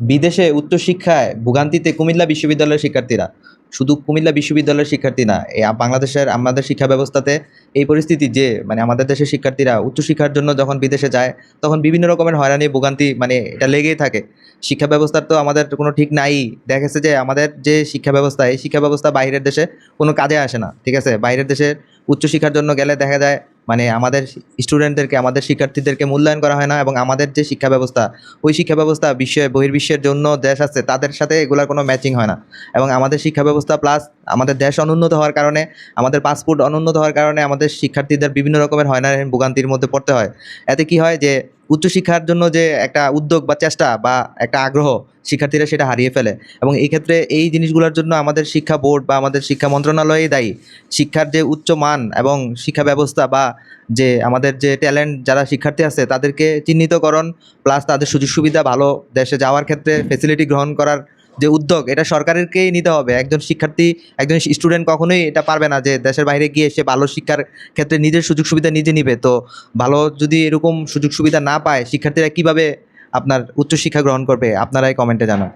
বিদেশে উচ্চশিক্ষায় ভোগান্তিতে কুমিল্লা বিশ্ববিদ্যালয়ের শিক্ষার্থীরা। শুধু কুমিল্লা বিশ্ববিদ্যালয়ের শিক্ষার্থী না, বাংলাদেশের আমাদের শিক্ষা ব্যবস্থাতে এই পরিস্থিতি যে আমাদের দেশের শিক্ষার্থীরা উচ্চশিক্ষার জন্য যখন বিদেশে যায়, তখন বিভিন্ন রকমের হয়রানি ভোগান্তি এটা লেগেই থাকে। শিক্ষা ব্যবস্থার তো আমাদের কোনো ঠিক নাই। দেখা গেছে যে আমাদের যে শিক্ষা ব্যবস্থা, এই শিক্ষা ব্যবস্থা বাইরের দেশে কোনো কাজে আসে না। ঠিক আছে? বাইরের দেশে উচ্চশিক্ষার জন্য গেলে দেখা যায় আমাদের স্টুডেন্টদেরকে, আমাদের শিক্ষার্থীদেরকে মূল্যায়ন করা হয় না, এবং আমাদের যে শিক্ষা ব্যবস্থা, ওই শিক্ষা ব্যবস্থা বহির্বিশ্বের জন্য দেশ আছে তাদের সাথে এগুলার কোনো ম্যাচিং হয় না। এবং আমাদের শিক্ষা ব্যবস্থা প্লাস আমাদের দেশ অনুন্নত হওয়ার কারণে, আমাদের পাসপোর্ট অনুন্নত হওয়ার কারণে আমাদের শিক্ষার্থীদের বিভিন্ন রকমের হয়রানি ভোগান্তির মধ্যে পড়তে হয়। এতে কি হয় যে উচ্চশিক্ষার জন্য যে একটা উদ্যোগ বা চেষ্টা বা একটা আগ্রহ, শিক্ষার্থীরা সেটা হারিয়ে ফেলে। এবং এই ক্ষেত্রে এই জিনিসগুলোর জন্য আমাদের শিক্ষা বোর্ড বা আমাদের শিক্ষা মন্ত্রণালয়ই দায়ী। শিক্ষার যে উচ্চ মান এবং শিক্ষা ব্যবস্থা বা যে আমাদের যে ট্যালেন্ট যারা শিক্ষার্থী আছে তাদেরকে চিহ্নিতকরণ, প্লাস তাদের সুযোগ সুবিধা ভালো দেশে যাওয়ার ক্ষেত্রে ফেসিলিটি গ্রহণ করার যে উদ্যোগ, এটা সরকারেরকেই নিতে হবে। একজন শিক্ষার্থী, একজন স্টুডেন্ট কখনোই এটা পারবে না যে দেশের বাইরে গিয়ে সে ভালো শিক্ষার ক্ষেত্রে নিজের সুযোগ সুবিধা নিজে নিবে। তো ভালো যদি এরকম সুযোগ সুবিধা না পায়, শিক্ষার্থীরা কিভাবে আপনার উচ্চশিক্ষা গ্রহণ করবে? আপনারাই কমেন্টে জানান।